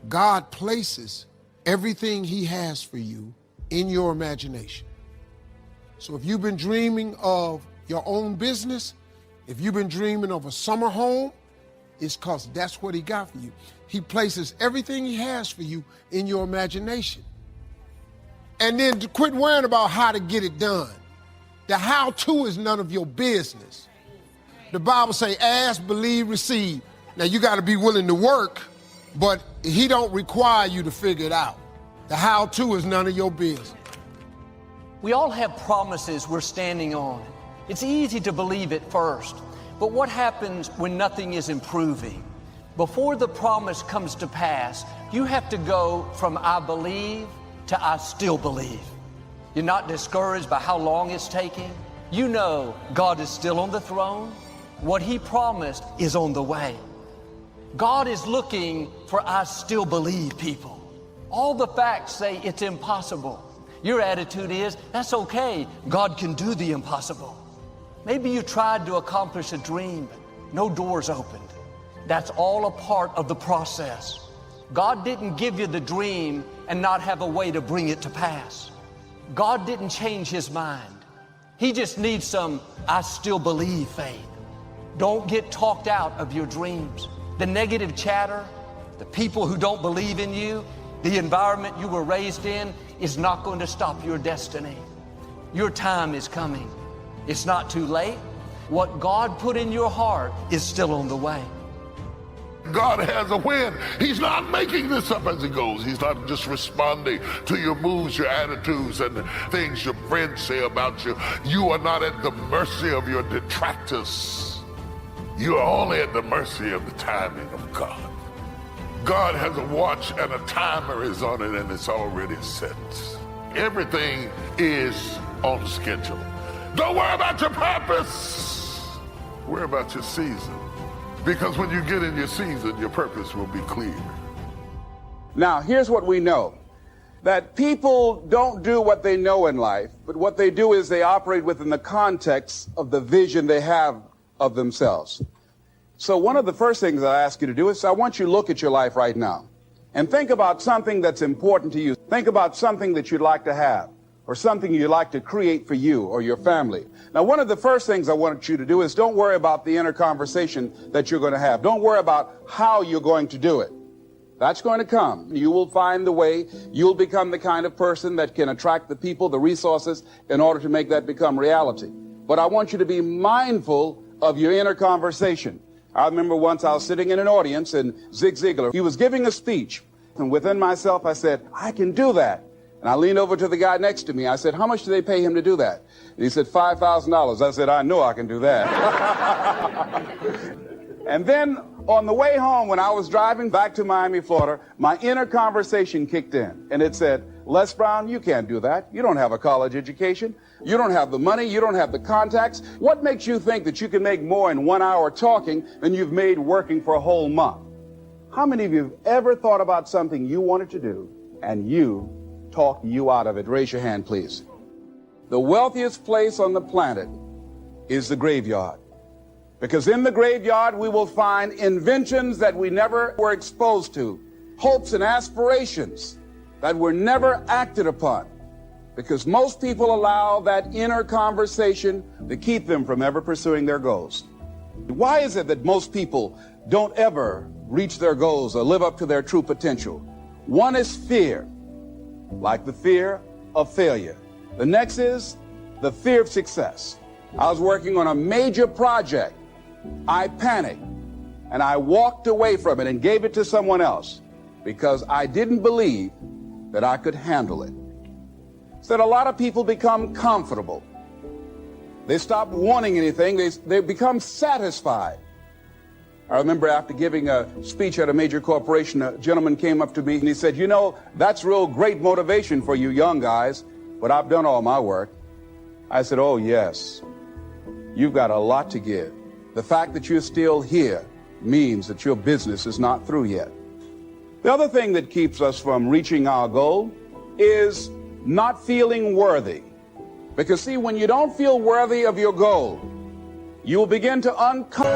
God places everything he has for you in your imagination. So if you've been dreaming of your own business, if you've been dreaming of a summer home, it's because that's what he got for you. He places everything he has for you in your imagination. And then to quit worrying about how to get it done. The how-to is none of your business. The Bible say, ask, believe, receive. Now you got to be willing to work, but he don't require you to figure it out. The how-to is none of your business. We all have promises we're standing on. It's easy to believe at first, but what happens when nothing is improving? Before the promise comes to pass, you have to go from I believe to I still believe. You're not discouraged by how long it's taking. You know God is still on the throne. What he promised is on the way. God is looking for I still believe people. All the facts say it's impossible. Your attitude is, that's okay, God can do the impossible. Maybe you tried to accomplish a dream, but no doors opened. That's all a part of the process. God didn't give you the dream and not have a way to bring it to pass. God didn't change his mind. He just needs some I still believe faith. Don't get talked out of your dreams. The negative chatter, the people who don't believe in you, the environment you were raised in is not going to stop your destiny. Your time is coming. It's not too late. What God put in your heart is still on the way. God has a win. He's not making this up as he goes. He's not just responding to your moves, your attitudes, and the things your friends say about you. You are not at the mercy of your detractors. You are only at the mercy of the timing of God. God has a watch and a timer is on it, and it's already set. Everything is on schedule. Don't worry about your purpose. Worry about your season. Because when you get in your season, your purpose will be clear. Now, here's what we know. That people don't do what they know in life, but what they do is they operate within the context of the vision they have of themselves. So one of the first things I ask you to do is I want you to look at your life right now and think about something that's important to you. Think about something that you'd like to have or something you'd like to create for you or your family. Now, one of the first things I want you to do is don't worry about the inner conversation that you're going to have. Don't worry about how you're going to do it. That's going to come. You will find the way. You'll become the kind of person that can attract the people, the resources, in order to make that become reality. But I want you to be mindful of your inner conversation. I remember once I was sitting in an audience and Zig Ziglar, he was giving a speech. And within myself, I said, I can do that. And I leaned over to the guy next to me. I said, how much do they pay him to do that? And he said, $5,000. I said, I know I can do that. And then on the way home, when I was driving back to Miami, Florida, my inner conversation kicked in. And it said, Les Brown, you can't do that. You don't have a college education. You don't have the money. You don't have the contacts. What makes you think that you can make more in 1 hour talking than you've made working for a whole month? How many of you have ever thought about something you wanted to do and you talked you out of it? Raise your hand, please. The wealthiest place on the planet is the graveyard. Because in the graveyard, we will find inventions that we never were exposed to, hopes and aspirations that were never acted upon. Because most people allow that inner conversation to keep them from ever pursuing their goals. Why is it that most people don't ever reach their goals or live up to their true potential? One is fear, like the fear of failure. The next is the fear of success. I was working on a major project. I panicked and I walked away from it and gave it to someone else because I didn't believe that I could handle it. So that a lot of people become comfortable. They stop wanting anything. They become satisfied. I remember after giving a speech at a major corporation, a gentleman came up to me and he said, you know, that's real great motivation for you young guys, but I've done all my work. I said, oh yes, you've got a lot to give. The fact that you're still here means that your business is not through yet. The other thing that keeps us from reaching our goal is not feeling worthy. Because see, when you don't feel worthy of your goal, you will begin to uncover.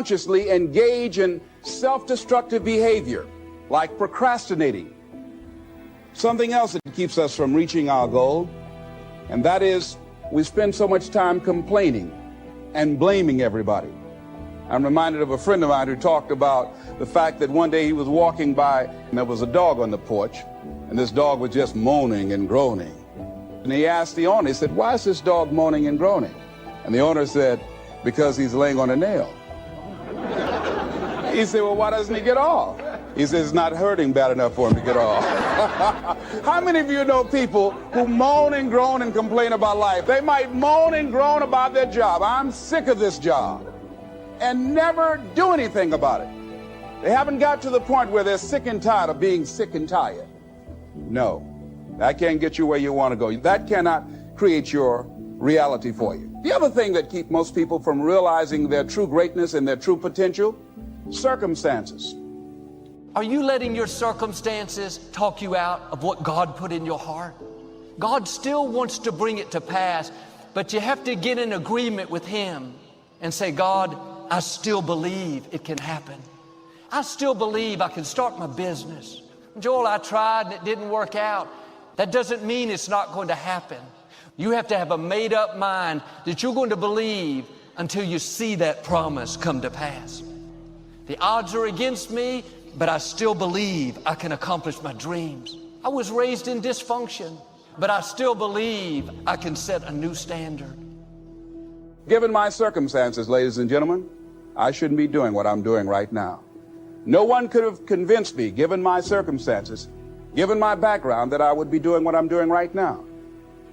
unconsciously engage in self-destructive behavior, like procrastinating. Something else that keeps us from reaching our goal, and that is we spend so much time complaining and blaming everybody. I'm reminded of a friend of mine who talked about the fact that one day he was walking by and there was a dog on the porch, and this dog was just moaning and groaning. And he asked the owner, he said, "Why is this dog moaning and groaning?" And the owner said, "Because he's laying on a nail." He said, "Well, why doesn't he get off?" He says, "It's not hurting bad enough for him to get off." How many of you know people who moan and groan and complain about life? They might moan and groan about their job. "I'm sick of this job," and never do anything about it. They haven't got to the point where they're sick and tired of being sick and tired. No, that can't get you where you want to go. That cannot create your reality for you. The other thing that keeps most people from realizing their true greatness and their true potential, circumstances. Are you letting your circumstances talk you out of what God put in your heart? God still wants to bring it to pass, but you have to get in agreement with Him and say, "God, I still believe it can happen. I still believe I can start my business. Joel, I tried and it didn't work out." That doesn't mean it's not going to happen. You have to have a made-up mind that you're going to believe until you see that promise come to pass. The odds are against me, but I still believe I can accomplish my dreams. I was raised in dysfunction, but I still believe I can set a new standard. Given my circumstances, ladies and gentlemen, I shouldn't be doing what I'm doing right now. No one could have convinced me, given my circumstances, given my background, that I would be doing what I'm doing right now.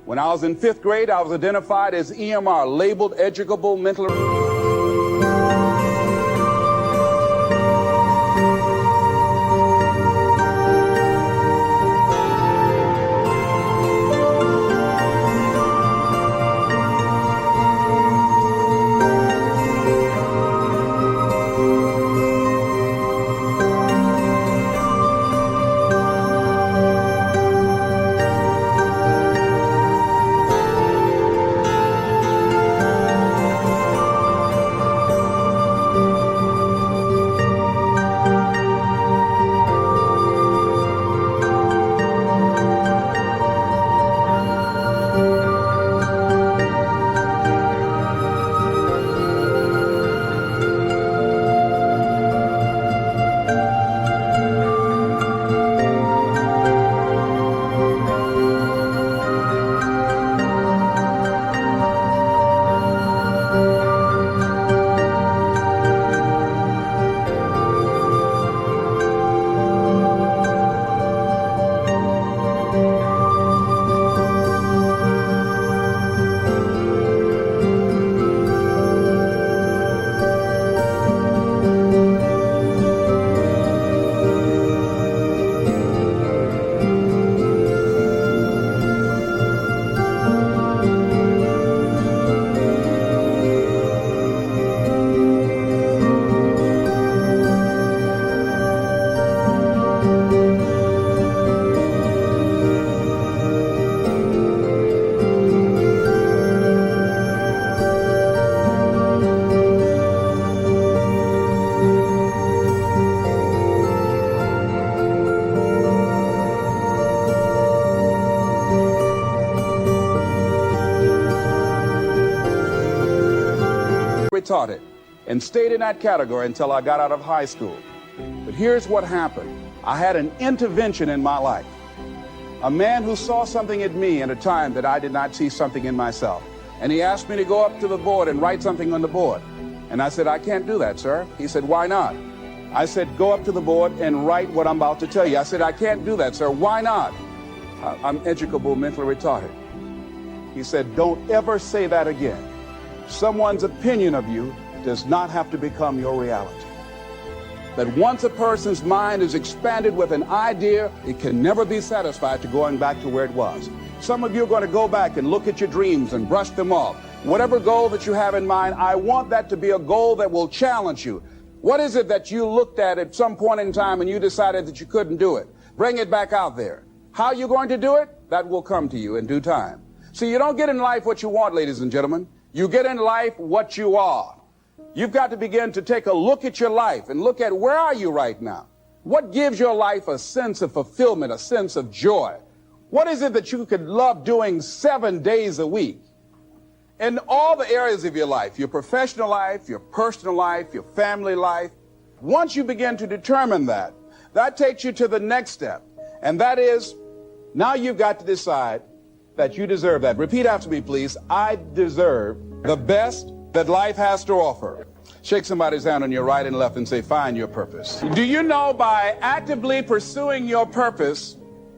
When I was in 5th grade, I was identified as EMR, labeled educable mental. Retarded, and stayed in that category until I got out of high school. But here's what happened. I had an intervention in my life. A man who saw something in me at a time that I did not see something in myself. And he asked me to go up to the board and write something on the board. And I said, "I can't do that, sir." He said, "Why not?" I said, "Go up to the board and write what I'm about to tell you." I said, "I can't do that, sir." "Why not?" "I'm educable mentally retarded." He said, "Don't ever say that again. Someone's opinion of you does not have to become your reality." That once a person's mind is expanded with an idea, it can never be satisfied to going back to where it was. Some of you are going to go back and look at your dreams and brush them off. Whatever goal that you have in mind, I want that to be a goal that will challenge you. What is it that you looked at some point in time and you decided that you couldn't do it? Bring it back out there. How are you going to do it? That will come to you in due time. See, you don't get in life what you want, ladies and gentlemen. You get in life what you are. You've got to begin to take a look at your life and look at where are you right now? What gives your life a sense of fulfillment, a sense of joy? What is it that you could love doing 7 days a week? In all the areas of your life, your professional life, your personal life, your family life, once you begin to determine that, that takes you to the next step. And that is, now you've got to decide that you deserve that. Repeat after me, please. I deserve the best that life has to offer. Shake somebody's hand on your right and left and say, find your purpose. Do you know by actively pursuing your purpose,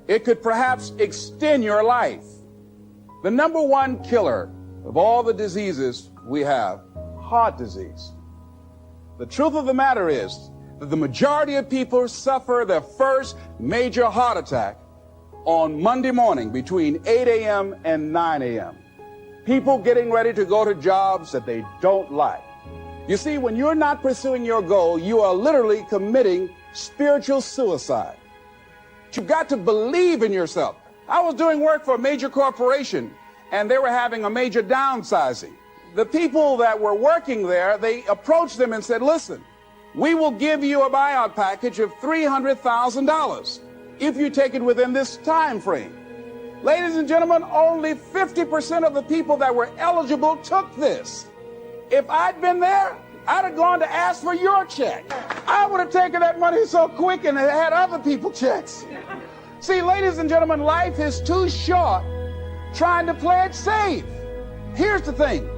it could perhaps extend your life? The number one killer of all the diseases we have, heart disease. The truth of the matter is that the majority of people suffer their first major heart attack on Monday morning between 8 a.m. and 9 a.m. People getting ready to go to jobs that they don't like. You see, when you're not pursuing your goal, you are literally committing spiritual suicide. You've got to believe in yourself. I was doing work for a major corporation, and they were having a major downsizing. The people that were working there, they approached them and said, listen, we will give you a buyout package of $300,000 if you take it within this time frame. Ladies and gentlemen, only 50% of the people that were eligible took this. If I'd been there, I'd have gone to ask for your check. I would have taken that money so quick and had other people checks. See, ladies and gentlemen, life is too short trying to play it safe. Here's the thing.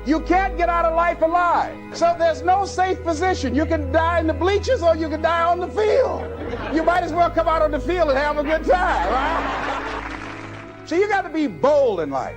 You can't get out of life alive. So there's no safe position. You can die in the bleachers or you can die on the field. You might as well come out on the field and have a good time, right? So you got to be bold in life.